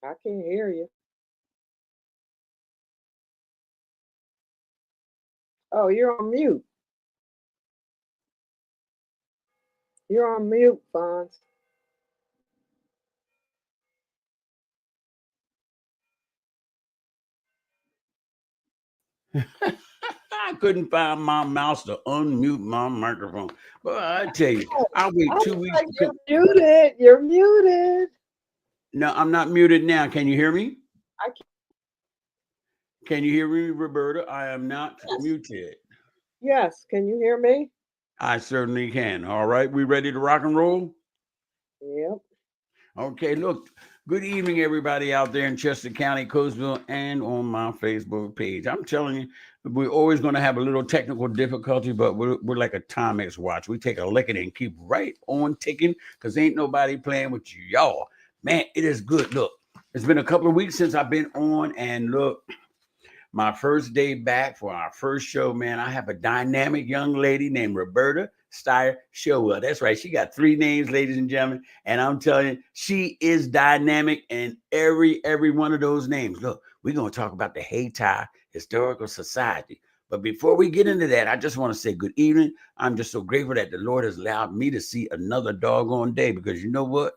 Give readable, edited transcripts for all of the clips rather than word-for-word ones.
I can't hear you. Oh, you're on mute. You're on mute, Fonz. I couldn't find my mouse to unmute my microphone. But I tell you, Oh, I'll wait I was 2 weeks like, to come. you're muted. You're muted. No, I'm not muted now. Can you hear me? I can't. Can you hear me, Roberta? I am not Yes. muted. Yes. Can you hear me? I certainly can. All right, we ready to rock and roll? Yep. Okay, look. Good evening, everybody out there in Chester County, Coatesville, and on my Facebook page. I'm telling you, we're always going to have a little technical difficulty, but we're like a Timex watch. We take a licking and keep right on ticking because ain't nobody playing with you, y'all. Man, it is good. Look, it's been a couple of weeks since I've been on, and look, my first day back for our first show, man, I have a dynamic young lady named Roberta Steyer Showell. That's right. She got three names, ladies and gentlemen. And I'm telling you, she is dynamic in every one of those names. Look, we're going to talk about the Hayti Historical Society. But before we get into that, I just want to say good evening. I'm just so grateful that the Lord has allowed me to see another doggone day because you know what?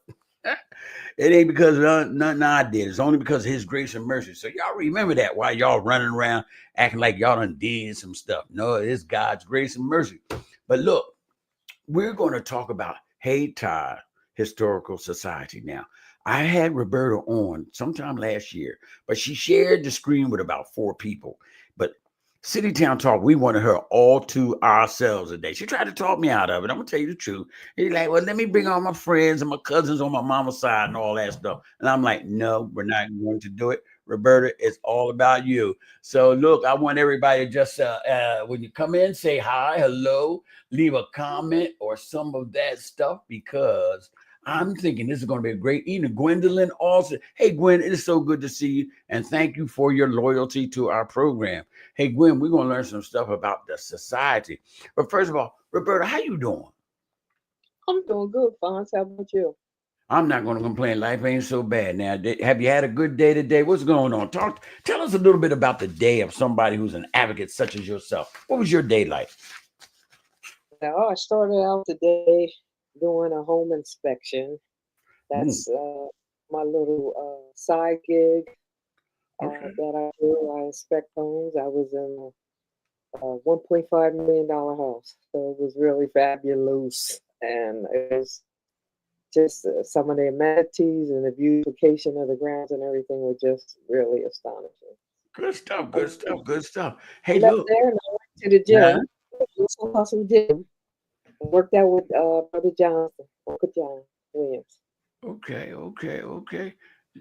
It ain't because of nothing I did. It's only because of his grace and mercy. So y'all remember that while y'all running around acting like y'all done did some stuff. No, it's God's grace and mercy. But look, we're going to talk about Hayti Historical Society now. I had Roberta on sometime last year, but she shared the screen with about four people. But City Town Talk, we wanted her all to ourselves today. She tried to talk me out of it. I'm gonna tell you the truth. He's like, well, let me bring all my friends and my cousins on my mama's side and all that stuff. And I'm like, no, we're not going to do it. Roberta, it's all about you. So look, I want everybody to just when you come in, say hi, hello, leave a comment or some of that stuff because I'm thinking this is going to be a great evening. Gwendolyn also. Hey, Gwen, it is so good to see you. And thank you for your loyalty to our program. Hey, Gwen, we're going to learn some stuff about the society. But first of all, Roberta, how you doing? I'm doing good, Fonz. How about you? I'm not going to complain. Life ain't so bad. Now, have you had a good day today? What's going on? Tell us a little bit about the day of somebody who's an advocate such as yourself. What was your day like? Now, I started out today doing a home inspection. Ooh, That's my little side gig okay. that I do. I inspect homes. I was in a $1.5 million house, so it was really fabulous, and it was just some of the amenities and the beautification of the grounds and everything were just really astonishing. Good stuff. I Good stuff. Good stuff. Hey, left look. there and I went to the Huh? gym, Muscle Hustle Gym, and worked out with Brother Johnson, Uncle John Williams. Okay, okay, okay.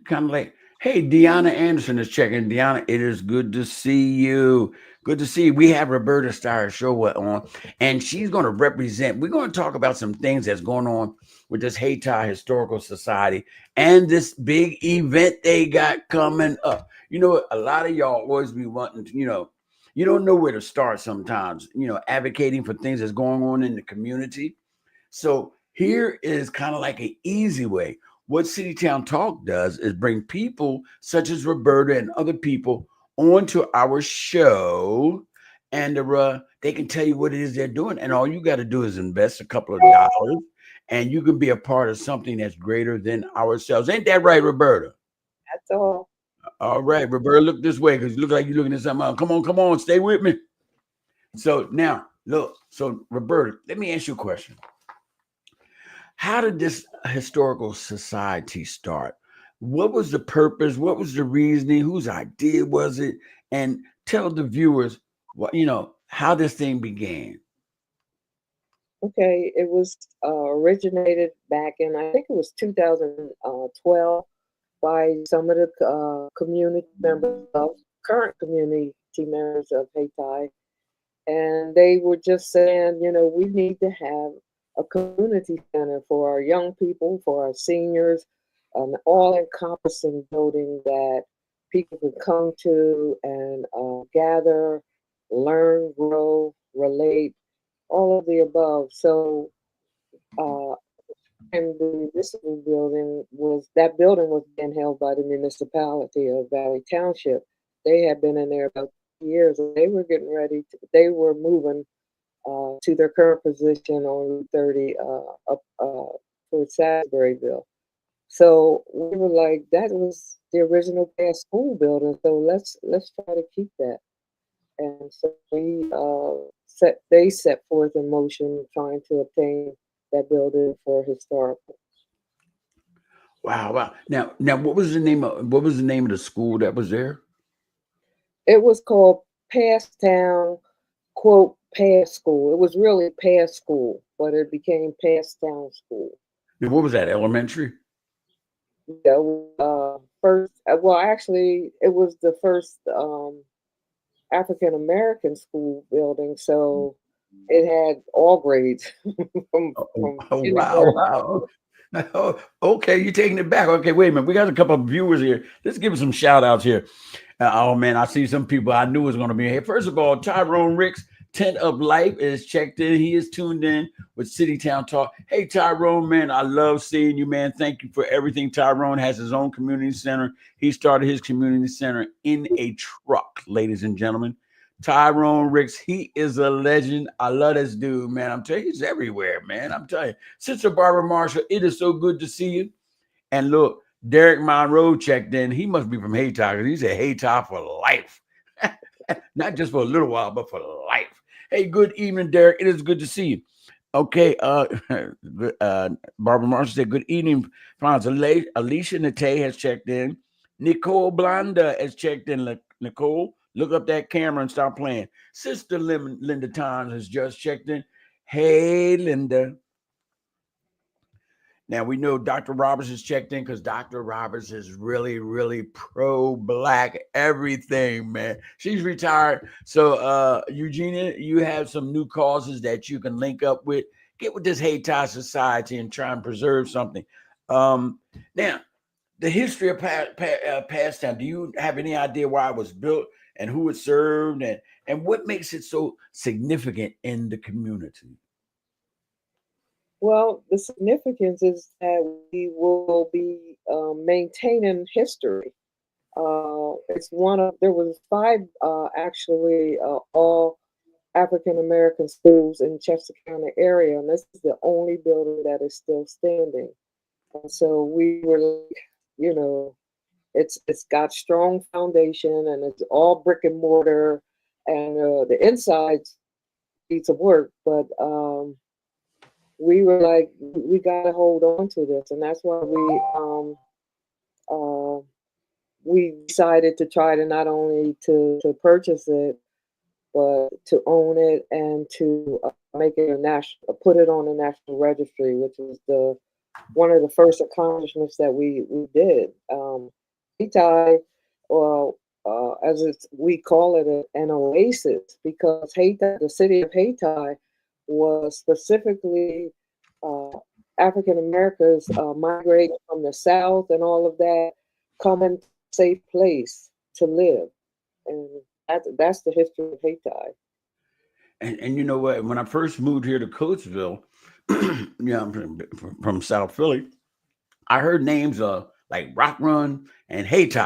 Kind of like, hey, Deanna Anderson is checking. Deanna, it is good to see you. Good to see you. We have Roberta Starr Show on, and she's going to represent. We're going to talk about some things that's going on with this Hayti Historical Society and this big event they got coming up. You know, a lot of y'all always be wanting to, you don't know where to start sometimes, advocating for things that's going on in the community. So here is kind of like an easy way. What City Town Talk does is bring people such as Roberta and other people onto our show, and they can tell you what it is they're doing. And all you got to do is invest a couple of dollars, and you can be a part of something that's greater than ourselves. Ain't that right, Roberta? That's all. All right, Roberta, look this way because you look like you're looking at something else. Come on, stay with me. So now, look. So Roberta, let me ask you a question. How did this historical society start? What was the purpose? What was the reasoning? Whose idea was it? And tell the viewers what how this thing began. Okay, it was originated back in, I think it was 2012, by some of the community members of current community members of Hayti, and they were just saying, we need to have a community center for our young people, for our seniors, an all-encompassing building that people can come to and gather, learn, grow, relate, all of the above. So uh, time, the municipal building was being held by the municipality of Valley Township. They had been in there about 2 years, and they were getting ready. They were moving to their current position on Route 30 up towards Salisburyville. So we were like, that was the original past school building. So let's try to keep that. And so they set forth in motion trying to obtain that building for historical. Wow, wow. Now, what was the name of the school that was there? It was called Past Town, quote, Past School. It was really Past School, but it became Past Town School. And what was that? Elementary? Yeah, first, well, actually, it was the first African American school building, so it had all grades Oh, from oh, wow, kindergarten. wow. Oh, okay, you're taking it back. Okay, wait a minute. We got a couple of viewers here. Let's give them some shout outs here. Oh man, I see some people I knew was going to be here. First of all, Tyrone Ricks, Tent of Life, is checked in. He is tuned in with City Town Talk. Hey Tyrone, man, I love seeing you, man. Thank you for everything. Tyrone has his own community center. He started his community center in a truck, ladies and gentlemen. Tyrone Ricks, he is a legend. I love this dude, man. I'm telling you, he's everywhere, man. I'm telling you. Sister Barbara Marshall, it is so good to see you. And look, Derek Monroe checked in. He must be from Hayti because he said Hayti for life. Not just for a little while, but for life. Hey, good evening, Derek. It is good to see you. Okay, Barbara Marshall said, good evening, Franz. Alicia Nate has checked in. Nicole Blanda has checked in. Nicole, look up that camera and stop playing. Sister Linda Times has just checked in. Hey, Linda. Now we know Dr. Roberts is checked in because Dr. Roberts is really, really pro-black everything, man. She's retired. So Eugenia, you have some new causes that you can link up with. Get with this Hayti society and try and preserve something. Now, the history of Passtown, do you have any idea why it was built and who it served and what makes it so significant in the community? Well, the significance is that we will be maintaining history. There was five actually all African American schools in Chester County area, and this is the only building that is still standing. And so we were, like, you know, it's got strong foundation and it's all brick and mortar, and the insides need some work, but we were like, we got to hold on to this, and that's why uh, we decided to try to not only to purchase it, but to own it and to make it a national, put it on the national registry, which was the one of the first accomplishments that we did. Hayti, well, we call it an oasis because Hayti, the city of Hayti, was specifically uh, African Americans migrating from the South and all of that, coming to a safe place to live, and that's the history of Hayti. And you know what? When I first moved here to Coatesville, yeah, I'm from South Philly, I heard names like Rock Run and Hayti.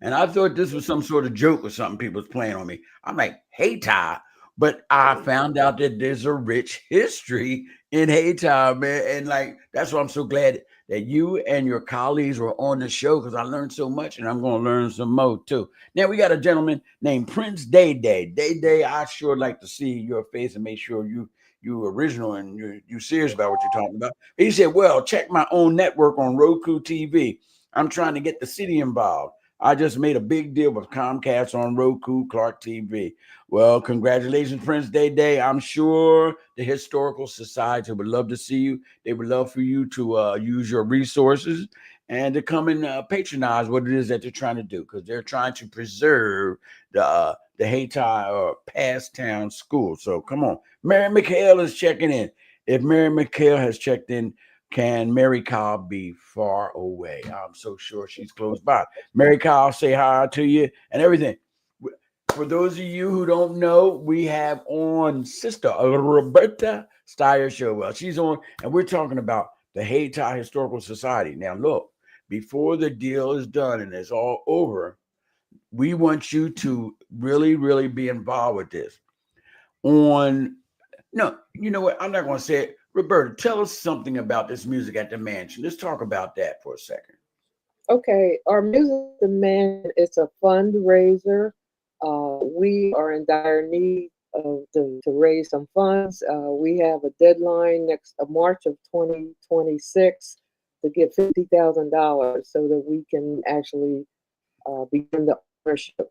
And I thought this was some sort of joke or something people was playing on me. I'm like, Hayti. But I found out that there's a rich history in Hayti, man. And like, that's why I'm so glad that you and your colleagues were on the show because I learned so much and I'm going to learn some more too. Now we got a gentleman named Prince Day Day. Day Day, I sure like to see your face and make sure you original and you serious about what you're talking about. He said, well, check my own network on Roku TV. I'm trying to get the city involved. I just made a big deal with Comcast on Roku, Clark TV. Well, congratulations, Prince Day Day. I'm sure the Historical Society would love to see you. They would love for you to use your resources and to come and patronize what it is that they're trying to do because they're trying to preserve the Hayti or Past Town School. So come on. Mary McHale is checking in. If Mary McHale has checked in, can Mary Kyle be far away? I'm so sure she's close by. Mary Kyle, say hi to you and everything. For those of you who don't know, we have on Sister Roberta Steyer show. Well, she's on, and we're talking about the Hayti Historical Society. Now, look, before the deal is done and it's all over, we want you to really, really be involved with this. On No, you know what? I'm not going to say it. Roberta, tell us something about this music at the mansion. Let's talk about that for a second. Okay, our music demand is a fundraiser. We are in dire need to raise some funds. We have a deadline next March of 2026 to get $50,000 so that we can actually begin the ownership.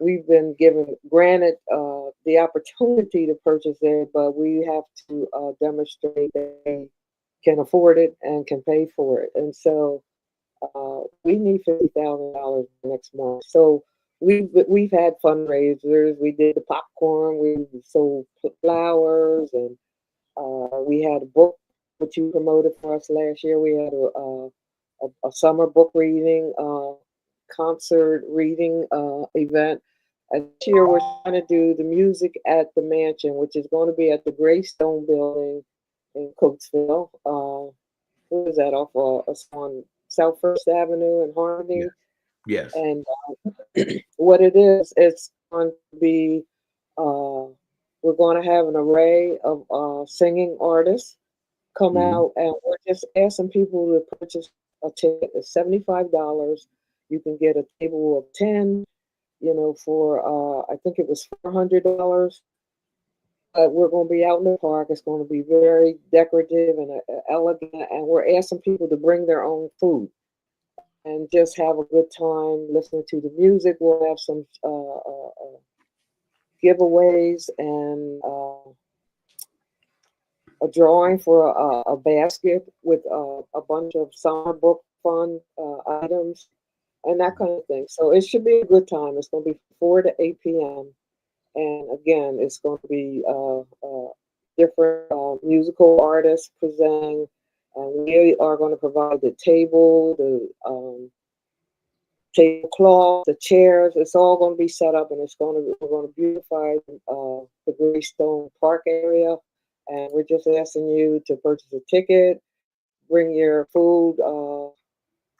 We've been given granted the opportunity to purchase it, but we have to demonstrate that they can afford it and can pay for it. And so we need $50,000 next month. So we've had fundraisers. We did the popcorn. We sold flowers, and we had a book which you promoted for us last year. We had a summer book reading, concert reading event. And this year we're trying to do the music at the mansion, which is going to be at the Greystone Building in Coatesville. What is that off on South First Avenue in Harmony? Yeah. Yes. And what it is, it's going to be, we're going to have an array of singing artists come Mhm. out, and we're just asking people to purchase a ticket. It's $75. You can get a table of 10, for I think it was $400. We're going to be out in the park. It's going to be very decorative and elegant, and we're asking people to bring their own food and just have a good time listening to the music. We'll have some giveaways and a drawing for a basket with a bunch of summer book fun items and that kind of thing. So it should be a good time. It's going to be 4 to 8 p.m. And again, it's going to be different musical artists presenting. And we are going to provide the table, the tablecloth, the chairs. It's all going to be set up, and we're going to beautify the Greystone Park area. And we're just asking you to purchase a ticket, bring your food.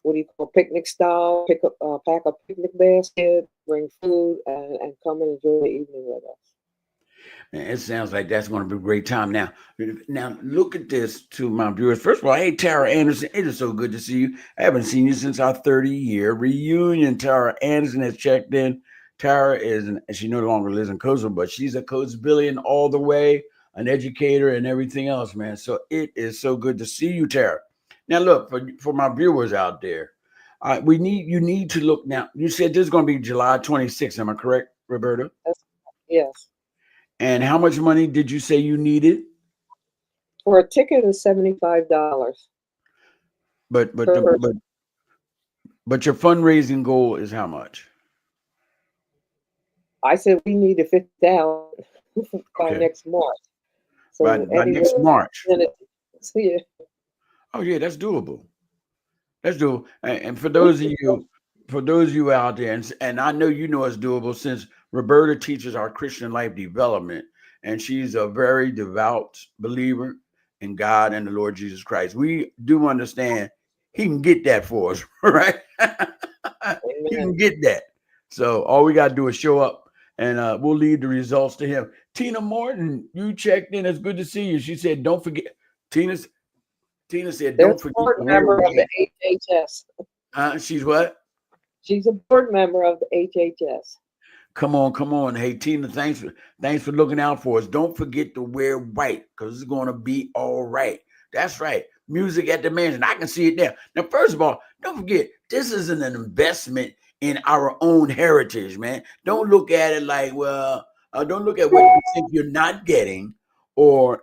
What do you call picnic style? Pack a picnic basket, bring food, and come and enjoy the evening with us. Man, it sounds like that's going to be a great time. Now look at this to my viewers. First of all, hey Tara Anderson, it is so good to see you. I haven't seen you since our 30-year reunion. Tara Anderson has checked in. Tara she no longer lives in Coastal, but she's a Coatesvillian all the way, an educator and everything else, man. So it is so good to see you, Tara. Now look for my viewers out there. You need to look now. You said this is going to be July 26th. Am I correct, Roberta? Yes. And how much money did you say you needed? For a ticket is $75 But but per the, person. but your fundraising goal is how much? I said we needed 50,000 by Okay, next March. by So by anywhere next March. in it, so yeah, Oh yeah, that's doable. That's doable. And we can go. for those of you out there, and I know you know it's doable since Roberta teaches our Christian life development, and she's a very devout believer in God and the Lord Jesus Christ. We do understand He can get that for us, right? He Amen. can get that. So all we got to do is show up, and we'll leave the results to Him. Tina Morton, you checked in. It's good to see you. She said, "Don't forget." Tina Tina said, There's "Don't a forget board to wear member of the white." HHS. She's what? She's a board member of the HHS. Come on. Hey Tina, thanks for looking out for us. Don't forget to wear white because it's gonna be all right. That's right. Music at the mansion. I can see it there. Now, first of all, don't forget this is an investment in our own heritage, man. Don't look at it like, well, don't look at what you think you're not getting, or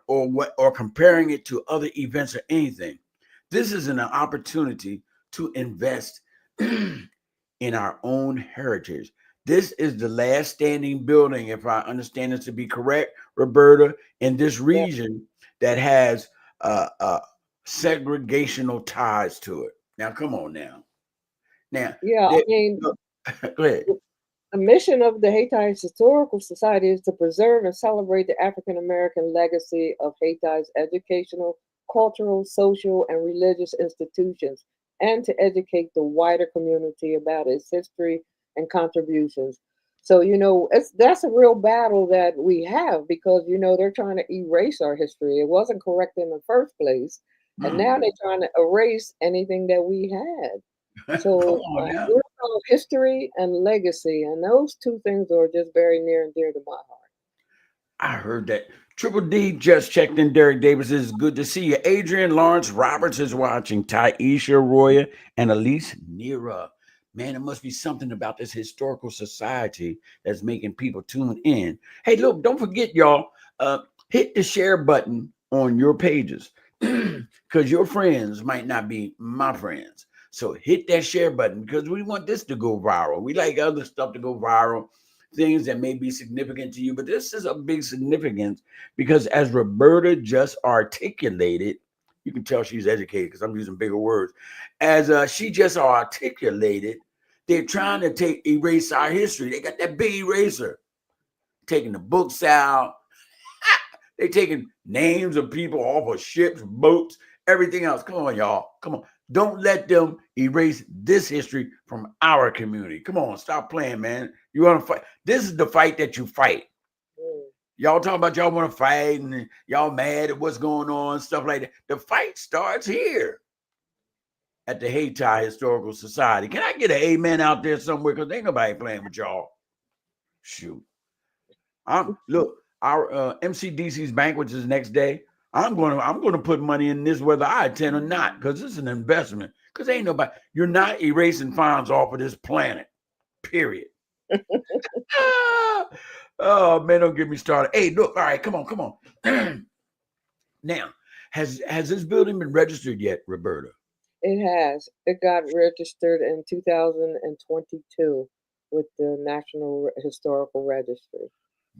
comparing it to other events or anything. This is an opportunity to invest in our own heritage. This is the last standing building, if I understand this to be correct, Roberta, in this Yeah, region that has segregational ties to it. Now, come on now. Now, yeah. I there, mean, look, go ahead. the mission of the Hayti Historical Society is to preserve and celebrate the African American legacy of Haiti's educational, cultural, social, and religious institutions, and to educate the wider community about its history and contributions. So, that's a real battle that we have because, they're trying to erase our history. It wasn't correct in the first place. And Mm. now they're trying to erase anything that we had. Come So on now. we're about history and legacy, and those two things are just very near and dear to my heart. I heard that. Triple D just checked in. Derek Davis is good to see you. Adrian Lawrence Roberts is watching. Taisha Roya and Elise Nira. Man, it must be something about this historical society that's making people tune in. Hey, look, don't forget, y'all, hit the share button on your pages because your friends might not be my friends. So hit that share button because we want this to go viral. We like other stuff to go viral, things that may be significant to you, but this is a big significance because as Roberta just articulated, you can tell she's educated because I'm using bigger words. As she just articulated, they're trying to erase our history. They got that big eraser, taking the books out. They taking names of people off of ships, boats, everything else. Come on, y'all. Come on. Don't let them erase this history from our community. Come on, stop playing, man. You want to fight? This is the fight that you fight. Mm. Y'all talking about y'all want to fight and y'all mad at what's going on, stuff like that. The fight starts here at the Hayti Historical Society. Can I get an amen out there somewhere? Because ain't nobody playing with y'all. Shoot. Look, our MCDC's banquet is next day. I'm gonna put money in this whether I attend or not, because it's an investment. Because ain't nobody, you're not erasing funds off of this planet. Period. Ah, oh man, don't get me started. Hey, look, all right, come on. Now, has this building been registered yet, Roberta? It has. It got registered in 2022 with the National Historical Registry.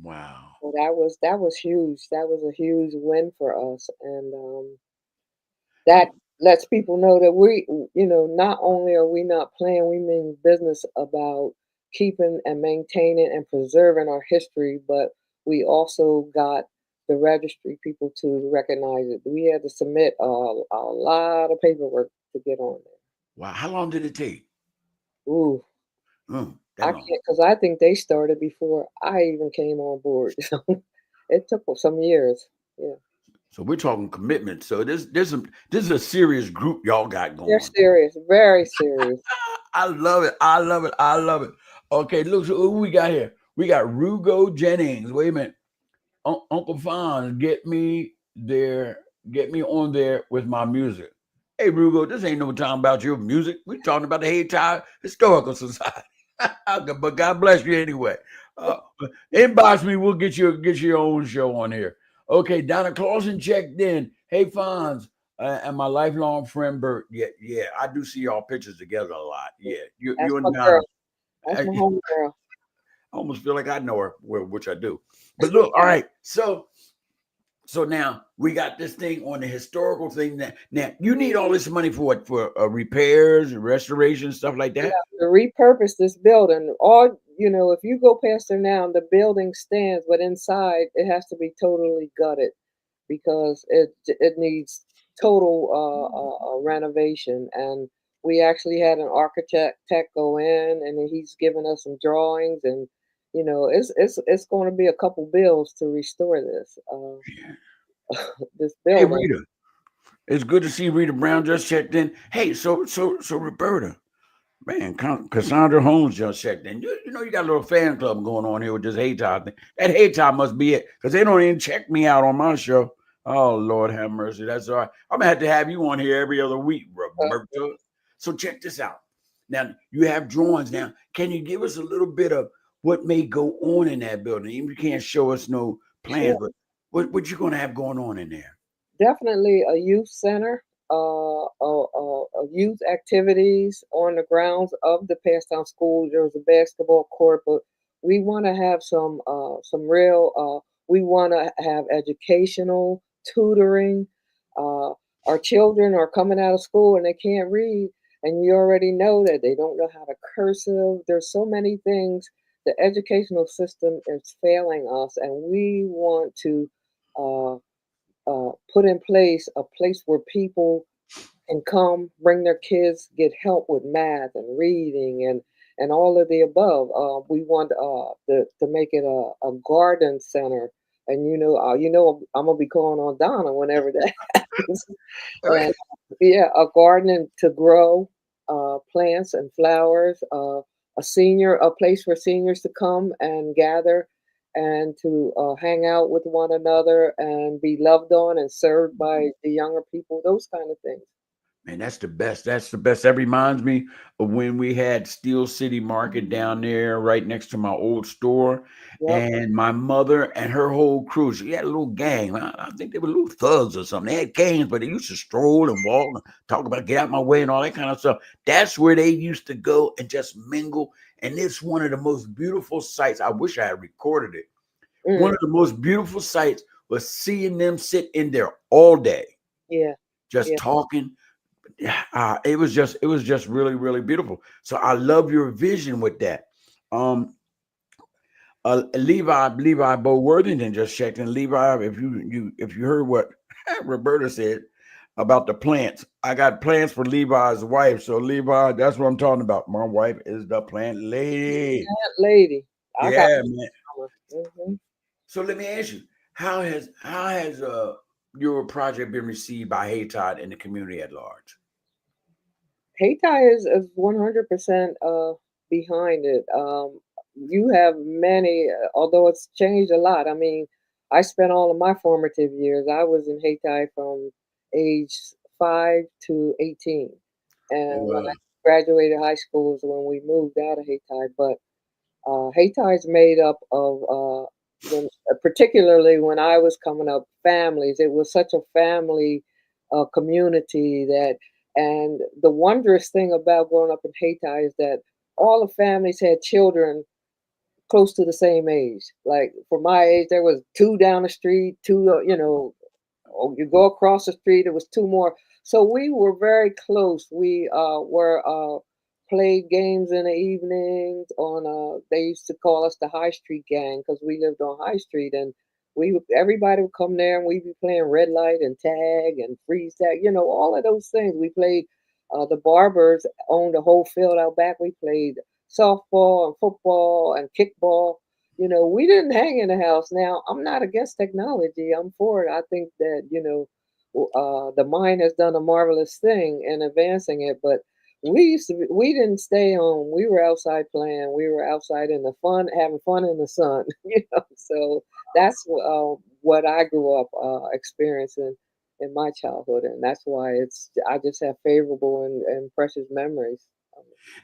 Wow. So that was huge. That was a huge win for us, and that lets people know that not only are we not playing, we mean business about keeping and maintaining and preserving our history, but we also got the registry people to recognize it. We had to submit a lot of paperwork to get on Wow. How long did it take? there. Ooh, That I long. can't because I think they started before I even came on board. So it took some years. Yeah, So we're talking commitment. So this is a serious group y'all got they're going. serious, very serious. I love it. I love it. I love it. Okay, look, so who we got here? We got Rugo Jennings. Wait a minute. Uncle Fonz, get me on there with my music. Hey, Rugo, this ain't no time about your music. We're talking about the Hayti Historical Society. But God bless you anyway. Uh, Inbox me. We'll get your own show on here. Okay, Donna Clausen checked in. Hey, Fonz, and my lifelong friend Bert. Yeah, I do see y'all pictures together a lot. Yeah, That's you my and Donna. girl. That's I, my home girl. I almost feel like I know her, which I do. But look, all right. So now we got this thing on the historical thing. Now you need all this money for what? For repairs and restoration, stuff like We that. have to repurpose this building. If you go past there now, the building stands, but inside it has to be totally gutted because it needs total renovation. And we actually had an architect go in, and he's given us some drawings, and it's going to be a couple bills to restore this this Hey building. Rita, it's good to see Rita Brown just checked in. Hey, so Roberta, man, Cassandra Holmes just checked in. You know you got a little fan club going on here with this Hayti thing. That Hayti must be it because they don't even check me out on my show. Oh Lord, have mercy. That's all right. I'm gonna have you on here every other week, Roberta. So check this out. Now you have drawings. Now, can you give us a little bit of what may go on in that building? Even if you can't show us no plans, Sure. but what you gonna have going on in there? Definitely a youth center, youth activities on the grounds of the Passtown School. There was a basketball court, but we want to have some real. We want to have educational tutoring. Uh, our children are coming out of school and they can't read, and you already know that they don't know how to cursive. There's so many things. The educational system is failing us, and we want to. Uh, put in a place where people can come, bring their kids, get help with math and reading and all of the above. We want to make it a garden center, and I'm gonna be calling on Donna whenever that happens. All And right. yeah, a garden to grow plants and flowers. A place for seniors to come and gather and to hang out with one another and be loved on and served by the younger people. Those kind of things. Man, that's the best. That's the best. That reminds me of when we had Steel City Market down there right next to my old store. Yep. And my mother and her whole crew, she had a little gang. I think they were little thugs or something. They had gangs, but they used to stroll and walk and talk about get out my way and all that kind of stuff. That's where they used to go and just mingle. And it's one of the most beautiful sights. I wish I had recorded it. One Mm, of the most beautiful sights was seeing them sit in there all day, yeah. just Yeah. talking. Yeah, it was just really really beautiful. So I love your vision with that. Um, Levi Bo Worthington just checked in. Levi, if you heard what Roberta said about the plants, I got plants for Levi's wife. So Levi, that's what I'm talking about. My wife is the plant lady. That lady. I got Yeah, man. hmm So let me ask you, how has your project been received by Hayti and the community at large? Hayti is 100% behind it. You have many, although it's changed a lot. I mean, I spent all of my formative years. I was in Hayti from age 5 to 18, Oh and when I wow. graduated high school is when we moved out of Hayti. But Hayti is made up of particularly when I was coming up, families. It was such a family community that, and the wondrous thing about growing up in Hayti is that all the families had children close to the same age. Like for my age, there was two down the street, two, or you go across the street, it was two more. So we were very close. We were played games in the evenings on they used to call us the High Street Gang because we lived on High Street, and everybody would come there and we'd be playing red light and tag and freeze tag, all of those things. We played the barbers owned a whole field out back. We played softball and football and kickball. We didn't hang in the house. Now, I'm not against technology. I'm for it. I think that, the mind has done a marvelous thing in advancing it. But we didn't stay home. We were outside playing. We were outside in the fun, having fun in the sun. So that's what I grew up experiencing in my childhood, and that's why I just have favorable and precious memories.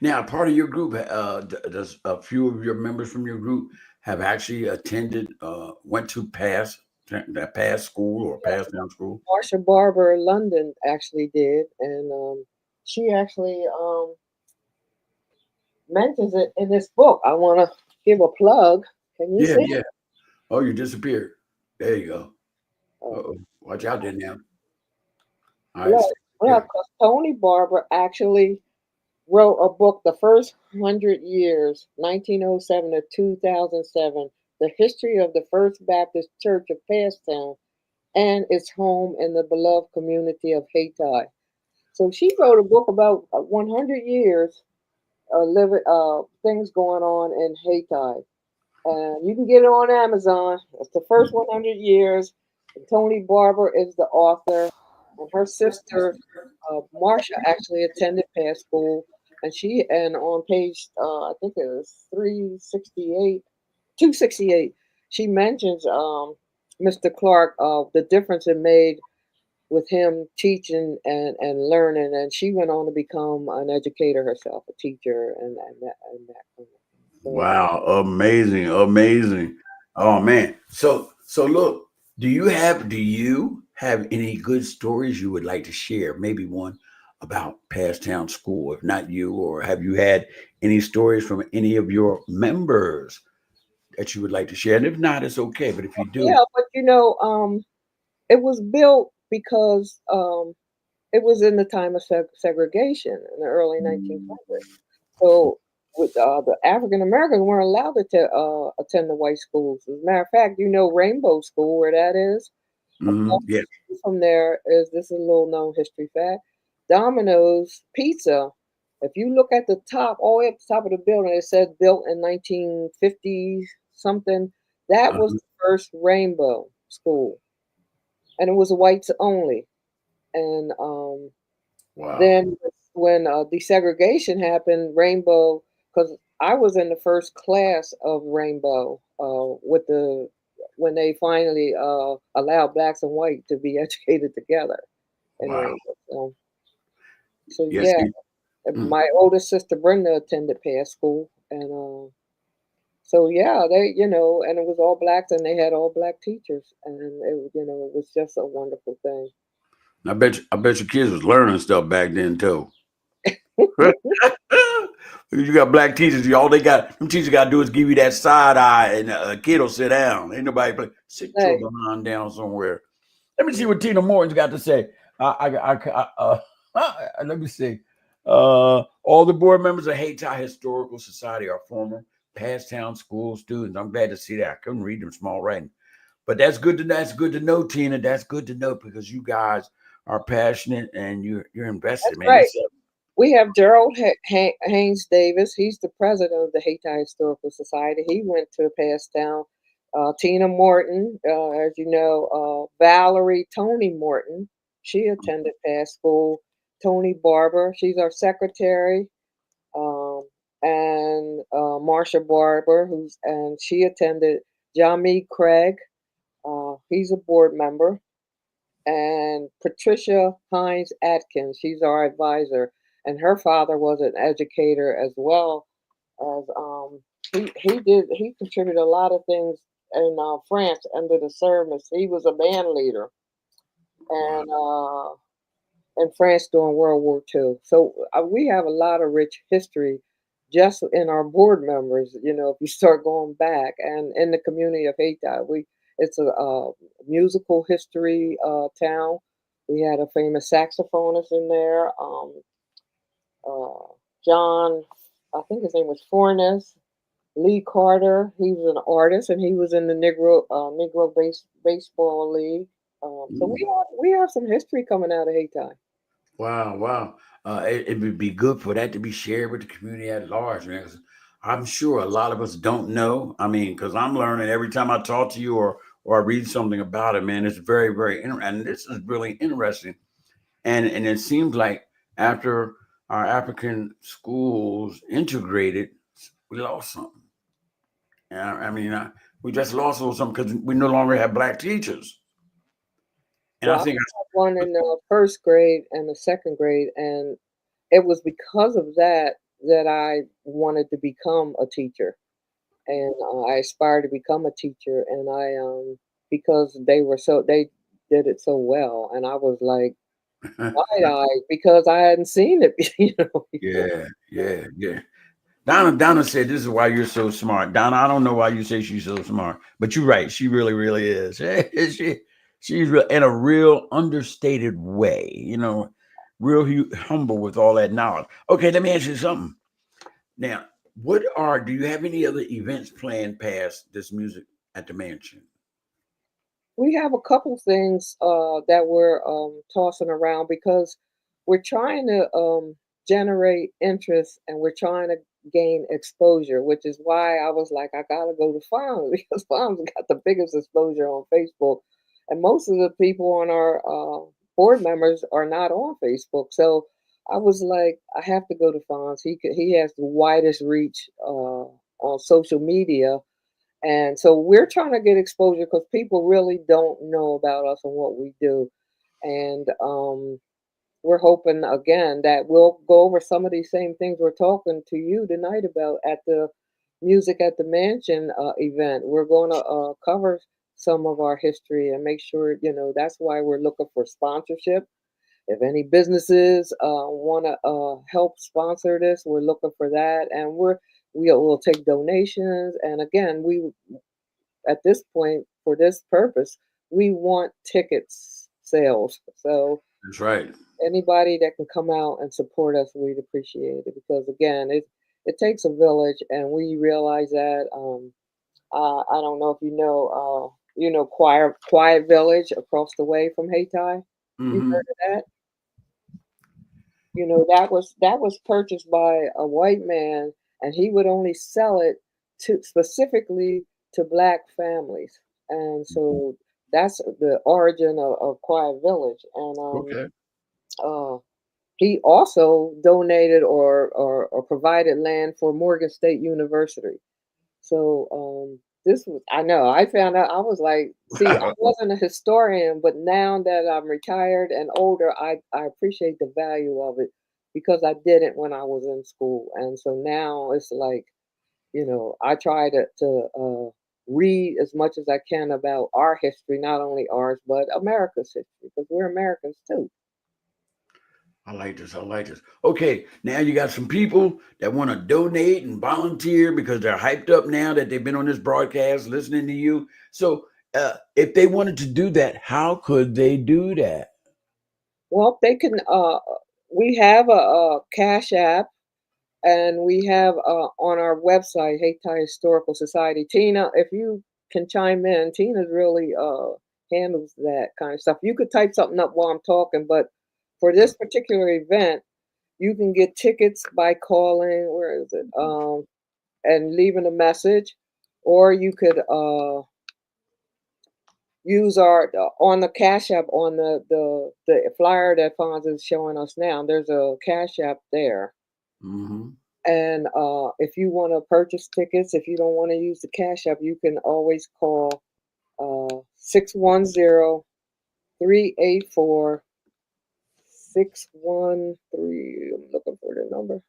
Now, part of your group, does a few of your members from your group have actually attended, went to that past school or past down school? Marsha Barber London actually did, and she actually mentions it in this book. I want to give a plug. Can you Yeah, see? yeah. Oh, you disappeared. There you go. Oh, Uh-oh. Watch out there now. All right, look, stay look, here. 'cause Tony Barber actually wrote a book, The First 100 Years, 1907 to 2007, the history of the First Baptist Church of Passtown and its home in the beloved community of Hayti. So she wrote a book about 100 years living things going on in Hayti. And you can get it on Amazon. It's the first 100 years. Tony Barber is the author, and her sister, Marsha, actually attended past school. And on page, I think it was 368, 268, she mentions Mr. Clark, the difference it made with him teaching and learning. And she went on to become an educator herself, a teacher, and that kind of thing. So, Wow, amazing, amazing. Oh man. So look, do you have any good stories you would like to share? Maybe one about past town school, if not you, or have you had any stories from any of your members that you would like to share? And if not, it's okay. But if you do, yeah, but it was built because it was in the time of segregation in the early 1900s. So the African Americans weren't allowed to attend the white schools. As a matter of fact, Rainbow School, where that is. Yeah. From there is this is a little known history fact. Domino's Pizza. If you look at the top, all the way up the top of the building, it says built in 1950 something. That was Uh-huh. the first Rainbow School, and it was whites only. And Wow. then when desegregation happened, Rainbow, because I was in the first class of Rainbow with the when they finally allowed blacks and white to be educated together in Wow. Rainbow. So Yes. yeah, Mm. my oldest sister Brenda attended past school, and so yeah, they and it was all blacks, and they had all black teachers, and it was just a wonderful thing. I bet your kids was learning stuff back then too. You got black teachers. All they got, them teachers got to do is give you that side eye, and a kid will sit down. Ain't nobody play. Sit your Hey, behind down somewhere. Let me see what Tina Morton's got to say. Let me see. All the board members of Hayti Historical Society are former past town school students. I'm glad to see that. I couldn't read them small writing, but that's good to know, Tina. That's good to know because you guys are passionate and you're invested, that's man. right. This We have Gerald Haynes Davis. He's the president of the Hayti Historical Society. He went to Passtown. Tina Morton, as you know, Valerie Tony Morton. She attended past school. Tony Barber, she's our secretary. Um, and Marsha Barber, and she attended. Jami Craig, he's a board member, and Patricia Hines Atkins. She's our advisor, and her father was an educator as well as he contributed a lot of things in France under the service. He was a band leader wow. and in France during World War II. So we have a lot of rich history just in our board members. If you start going back and in the community of Haiti, it's a musical history town. We had a famous saxophonist in there, uh, John. I think his name was Fornes. Lee Carter. He was an artist, and he was in the Negro baseball league. So Mm. we have some history coming out of Haiti. Wow, wow. It would be good for that to be shared with the community at large, man. 'Cause I'm sure a lot of us don't know. I mean, because I'm learning every time I talk to you or I read something about it, man. It's very, very interesting. And this is really interesting. And it seems like after our African schools integrated, we lost something. Yeah, I mean, we just lost a little something because we no longer have black teachers. And I Well, I think, had one in the first grade and the second grade, and it was because of that I wanted to become a teacher, and I aspired to become a teacher, and I because they did it so well, and I was like wide eyed because I hadn't seen it, before. yeah, yeah, yeah. Donna said, "This is why you're so smart." Donna, I don't know why you say she's so smart, but you're right. She really, really is. She's real in a real understated way. Real humble with all that knowledge. Okay, let me ask you something. Now, do you have any other events planned past this music at the mansion? We have a couple things that we're tossing around because we're trying to generate interest and we're trying to gain exposure, which is why I was like, I gotta go to Farms because Farms got the biggest exposure on Facebook, and most of the people on our board members are not on Facebook. So I was like, I have to go to Farms. He has the widest reach on social media, and so we're trying to get exposure because people really don't know about us and what we do. And we're hoping again that we'll go over some of these same things we're talking to you tonight about at the Music at the Mansion event. We're going to cover some of our history and make sure, that's why we're looking for sponsorship. If any businesses want to help sponsor this, we're looking for that. And we will take donations. And again, we at this point for this purpose we want tickets sales, so That's right. anybody that can come out and support us, we'd appreciate it because again it takes a village and we realize that. I don't know if you know Quiet Village across the way from Hayti. You Mm-hmm. heard of that? That was purchased by a white man, and he would only sell it to specifically to black families. And so that's the origin of Quiet Village. And Okay. uh, he also donated or provided land for Morgan State University. So this was, I know, I found out, I was like, see, I wasn't a historian, but now that I'm retired and older, I appreciate the value of it because I didn't when I was in school. And so now it's like, I try to read as much as I can about our history, not only ours, but America's history, because we're Americans too. I like this. I like this. Okay, now you got some people that want to donate and volunteer because they're hyped up now that they've been on this broadcast listening to you. So, if they wanted to do that, how could they do that? Well, they can, we have a Cash App. And we have on our website, Hayti Historical Society. Tina, if you can chime in, Tina really handles that kind of stuff. You could type something up while I'm talking, but for this particular event, you can get tickets by calling, where is it? And leaving a message, or you could use our on the Cash App on the flyer that Fonz is showing us now. There's a Cash App there. Mm-hmm. And if you want to purchase tickets, if you don't want to use the Cash App, you can always call 610 I'm looking for the number.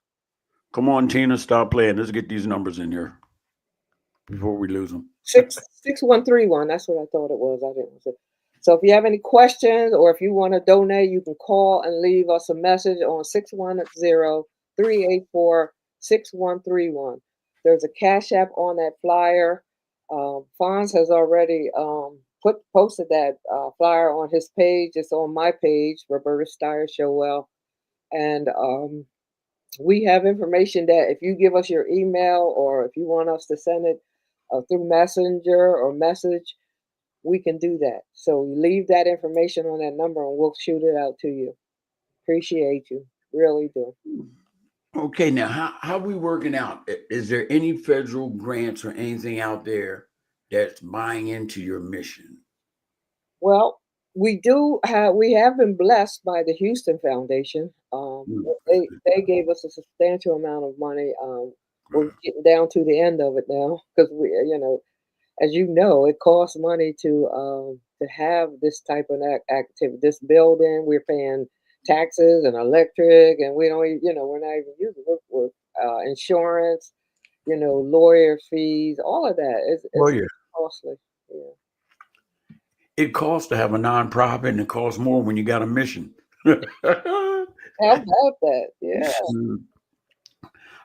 Come on, Tina, stop playing. Let's get these numbers in here before we lose them. 6131. That's what I thought it was. I didn't say. So if you have any questions or if you want to donate, you can call and leave us a message on 610 384 6131. There's a Cash App on that flyer. Fonz has already posted that flyer on his page. It's on my page, Roberta Steyer Showell. And we have information that if you give us your email or if you want us to send it through Messenger or message, we can do that. So leave that information on that number and we'll shoot it out to you. Appreciate you. Really do. Okay, now how we working out? Is there any federal grants or anything out there that's buying into your mission? Well, we have been blessed by the Houston Foundation. Mm, They gave us a substantial amount of money. We're good. getting down to the end of it now because as you know, it costs money to have this type of activity. This building, we're paying taxes and electric, and we don't, we're not even using it with insurance, lawyer fees, all of that. Oh It's yeah, costly. Yeah. it costs to have a nonprofit, and it costs more when you got a mission. How about that? Yeah.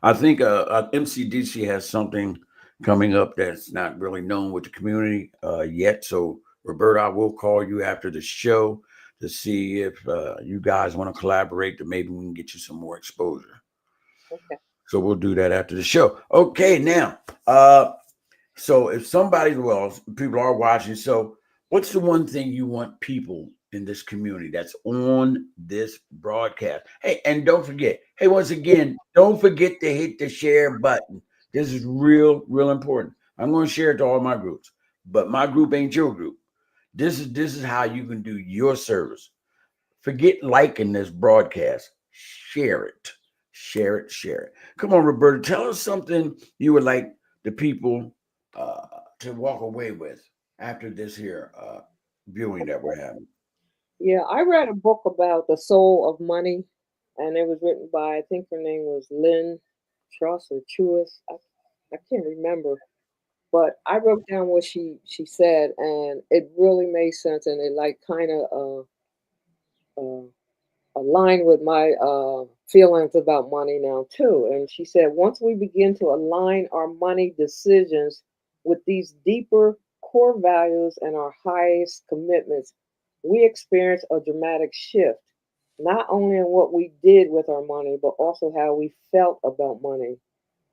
I think MCDC has something coming up that's not really known with the community yet. So, Roberta, I will call you after the show to see if you guys want to collaborate, to maybe we can get you some more exposure. Okay. So we'll do that after the show. Okay, now, uh, so if somebody, well, people are watching. So, what's the one thing you want people in this community that's on this broadcast? Hey, and don't forget, hey, once again, don't forget to hit the share button. This is real, real important. I'm going to share it to all my groups, but my group ain't your group. This is how you can do your service. Forget liking this broadcast. Share it. Share it. Share it. Come on, Roberta. Tell us something you would like the people uh, to walk away with after this here viewing that we're having. Yeah, I read a book about the soul of money, and it was written by, I think her name was Lynn Truss or Truist. I can't remember, but I wrote down what she said, and it really made sense, and it like kind of uh, aligned with my feelings about money now too. And she said, once we begin to align our money decisions with these deeper core values and our highest commitments, we experience a dramatic shift, not only in what we did with our money, but also how we felt about money,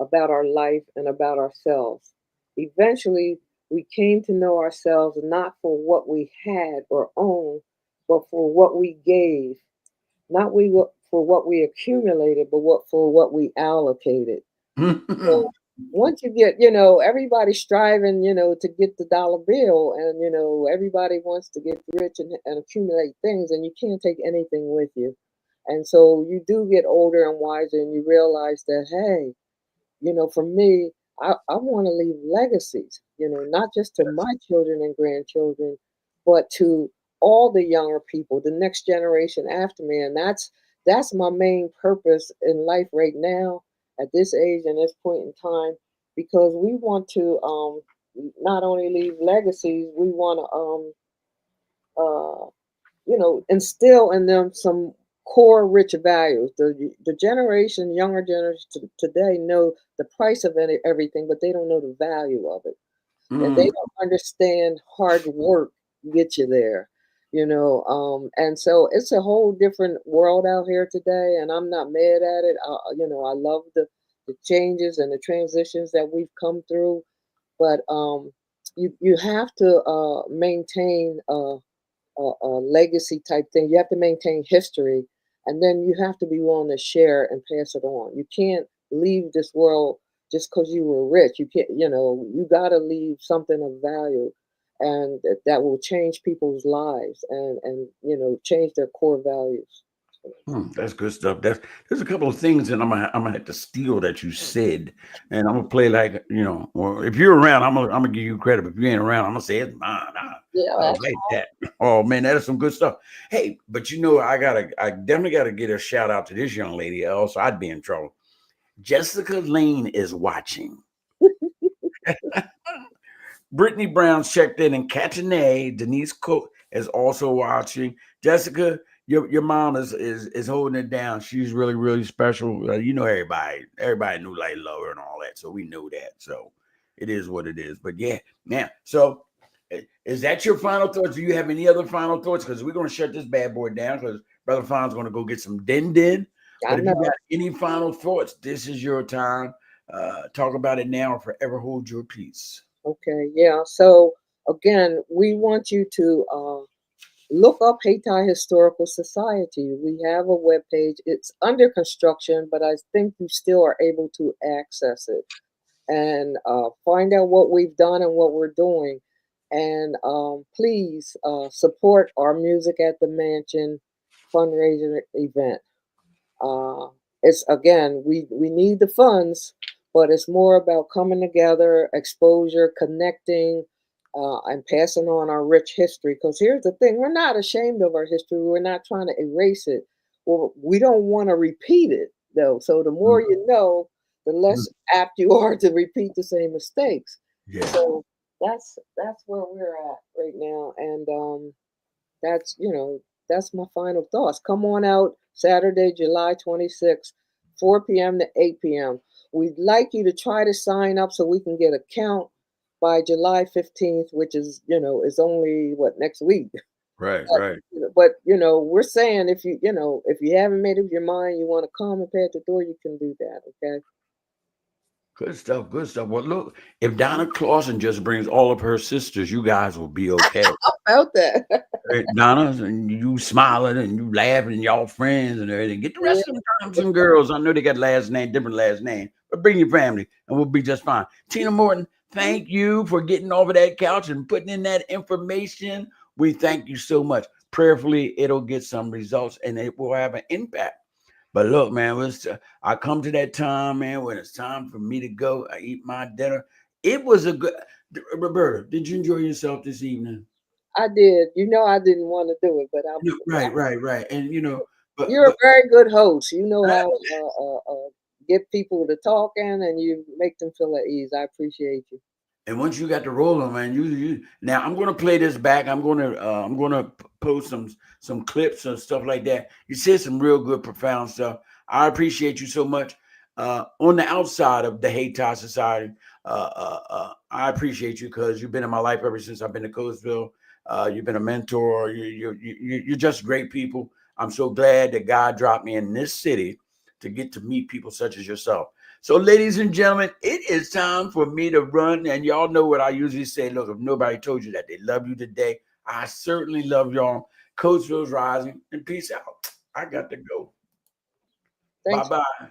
about our life, and about ourselves. Eventually, we came to know ourselves not for what we had or owned, but for what we gave. Not for what we accumulated, but what we allocated. So once you get, everybody's striving, to get the dollar bill, and everybody wants to get rich and accumulate things, and you can't take anything with you. And so you do get older and wiser, and you realize that, hey, for me, I want to leave legacies, not just to my children and grandchildren, but to all the younger people, the next generation after me. And that's my main purpose in life right now at this age and this point in time, because we want to not only leave legacies, we want to instill in them some core rich values. The generation, younger generation today know the price of everything, but they don't know the value of it. And they don't understand hard work get you there, and so it's a whole different world out here today, and I'm not mad at it. I love the changes and the transitions that we've come through, but you have to maintain a legacy type thing. You have to maintain history, and then you have to be willing to share and pass it on. You can't leave this world just because you were rich. You can't, you got to leave something of value, and that will change people's lives and change their core values. That's good stuff. There's a couple of things that I'm gonna have to steal that you said, and I'm gonna play like Well, if you're around, I'm gonna give you credit. But if you ain't around, I'm gonna say it's mine. Yeah, I like that. Oh man, that is some good stuff. Hey, but I definitely gotta get a shout out to this young lady, else I'd be in trouble. Jessica Lane is watching. Brittany Brown's checked in, and Catanay, Denise Cook is also watching. Jessica, your mom is holding it down. She's really, really special. Everybody knew like love her and all that, so we know that. So it is what it is. But yeah, man. So is that your final thoughts? Do you have any other final thoughts? Because we're gonna shut this bad boy down because Brother Fon's gonna go get some din. But if you got any final thoughts, this is your time. Talk about it now or forever hold your peace. Okay, yeah. So again, we want you to look up Hayti Historical Society. We have a webpage. It's under construction, but I think you still are able to access it and find out what we've done and what we're doing. And please support our Music at the Mansion fundraiser event. Uh, it's again, we need the funds, but it's more about coming together, exposure, connecting, and passing on our rich history. Because here's the thing: we're not ashamed of our history. We're not trying to erase it. Well, we don't want to repeat it though. So the more you know, the less apt you are to repeat the same mistakes. Yeah. So that's where we're at right now, and that's that's my final thoughts. Come on out Saturday, July 26th, 4 p.m. to 8 p.m. We'd like you to try to sign up so we can get a count by July 15th, which is only next week. Right, But, right. but we're saying if you haven't made up your mind, you want to come and pay at the door, you can do that. Okay. Good stuff, good stuff. Well, look, if Donna Clausen just brings all of her sisters, you guys will be okay. How about that? Hey, Donna, and you smiling and you laughing and y'all friends and everything. Get the rest of them Thompson girls. I know they got different last name, but bring your family and we'll be just fine. Tina Morton, thank you for getting over that couch and putting in that information. We thank you so much. Prayerfully, it'll get some results and it will have an impact. But look, man, I come to that time, man, when it's time for me to go. I eat my dinner. It was a good. Roberta, did you enjoy yourself this evening? I did. I didn't want to do it, but Right. And but you're a very good host. You know how get people to talking, and you make them feel at ease. I appreciate you. and once you got the rolling, man, you now I'm gonna play this back. I'm gonna post some clips and stuff like that. You said some real good, profound stuff. I appreciate you so much. On the outside of the Hayti Society, I appreciate you because you've been in my life ever since I've been to Coatesville. You've been a mentor. You're just great people. I'm so glad that God dropped me in this city to get to meet people such as yourself. So, ladies and gentlemen, it is time for me to run. And y'all know what I usually say. Look, if nobody told you that they love you today, I certainly love y'all. Coachville's rising, and peace out. I got to go. Thanks. Bye-bye.